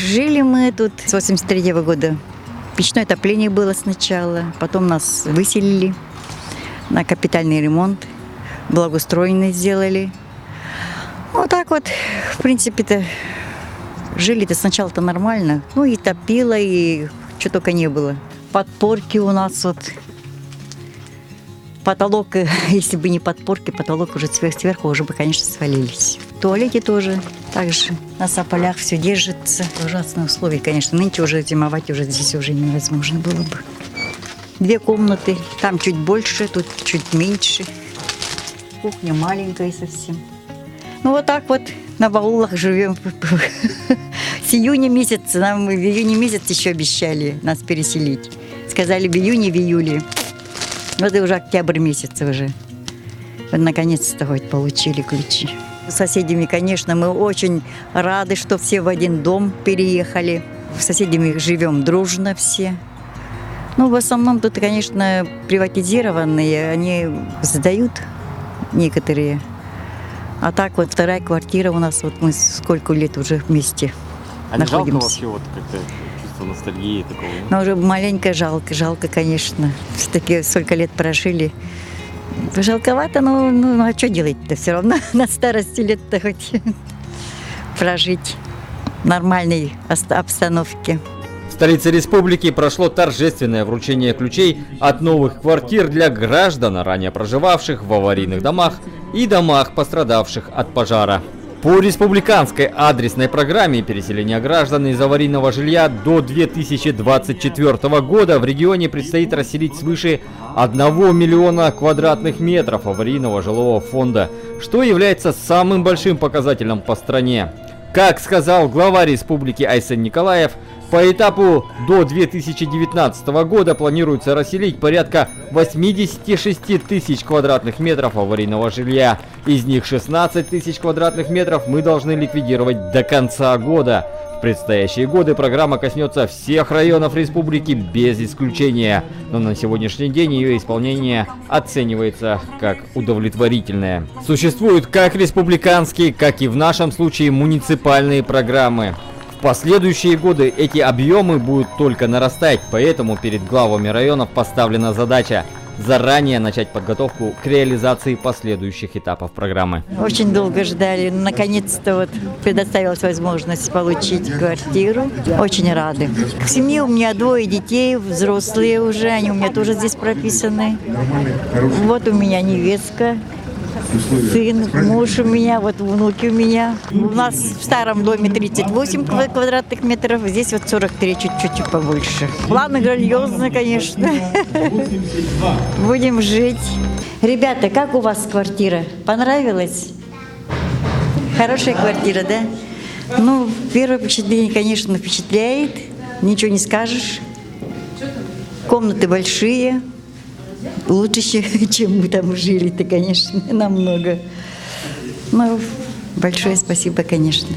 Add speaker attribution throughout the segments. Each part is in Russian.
Speaker 1: Жили мы тут с 83-го года. Печное отопление было сначала, потом нас выселили на капитальный ремонт, благоустроенный сделали. Вот так вот, в принципе-то, жили-то сначала-то нормально. Ну и топило, и что только не было. Подпорки у нас вот. Потолок, если бы не подпорки, потолок уже сверху уже бы, конечно, свалились. В туалете тоже так же. На сополях все держится. Ужасные условия, конечно. Нынче уже зимовать уже здесь уже невозможно было бы. 2 комнаты. Там чуть больше, тут чуть меньше. Кухня маленькая совсем. Ну вот так вот на баулах живем. С июня месяца, нам в июне месяц еще обещали нас переселить. Сказали в июне, в июле. Вот и уже октябрь месяц уже. Вот наконец-то хоть получили ключи. С соседями, конечно, мы очень рады, что все в один дом переехали. С соседями живем дружно все. Ну, в основном тут, конечно, приватизированные, они сдают некоторые. А так вот 2-я квартира у нас, вот мы сколько лет уже вместе
Speaker 2: а не
Speaker 1: находимся.
Speaker 2: жалко вообще вот как-то чувство ностальгии такого?
Speaker 1: Но уже маленько жалко, конечно. Все-таки сколько лет прожили. Жалковато, но а что делать-то все равно на старости лет-то хоть прожить в нормальной обстановке.
Speaker 3: В столице республики прошло торжественное вручение ключей от новых квартир для граждан, ранее проживавших в аварийных домах и домах, пострадавших от пожара. По республиканской адресной программе переселения граждан из аварийного жилья до 2024 года в регионе предстоит расселить свыше 1 миллиона квадратных метров аварийного жилого фонда, что является самым большим показателем по стране. Как сказал глава республики Айсен Николаев, по этапу до 2019 года планируется расселить порядка 86 тысяч квадратных метров аварийного жилья. Из них 16 тысяч квадратных метров мы должны ликвидировать до конца года. В предстоящие годы программа коснется всех районов республики без исключения. Но на сегодняшний день ее исполнение оценивается как удовлетворительное. Существуют как республиканские, так и в нашем случае муниципальные программы. В последующие годы эти объемы будут только нарастать, поэтому перед главами районов поставлена задача заранее начать подготовку к реализации последующих этапов программы.
Speaker 1: Очень долго ждали, наконец-то вот предоставилась возможность получить квартиру. Очень рады. В семье у меня 2 детей, взрослые уже, они у меня тоже здесь прописаны. Вот у меня невестка. Сын, муж у меня, вот внуки у меня. У нас в старом доме 38 квадратных метров, здесь вот 43, чуть-чуть побольше. Планы грандиозные, конечно. Будем жить. Ребята, как у вас квартира? Понравилась? Хорошая квартира, да? Ну, первое впечатление, конечно, впечатляет. Ничего не скажешь. Комнаты большие. Лучше, чем мы там жили-то, конечно, намного. Ну, большое спасибо, конечно.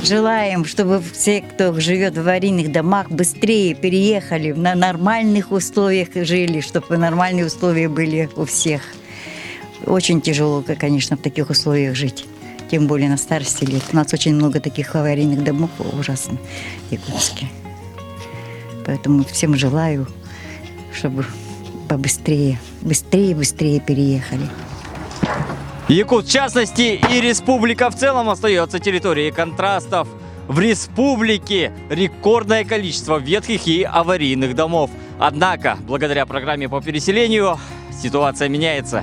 Speaker 1: Желаем, чтобы все, кто живет в аварийных домах, быстрее переехали, на нормальных условиях жили, чтобы нормальные условия были у всех. Очень тяжело, конечно, в таких условиях жить, тем более на старости лет. У нас очень много таких аварийных домов, ужасно, в Якутске. Поэтому всем желаю, чтобы побыстрее, быстрее переехали.
Speaker 2: Якут, в частности, и республика в целом остается территорией контрастов. В республике рекордное количество ветхих и аварийных домов. Однако, благодаря программе по переселению, ситуация меняется.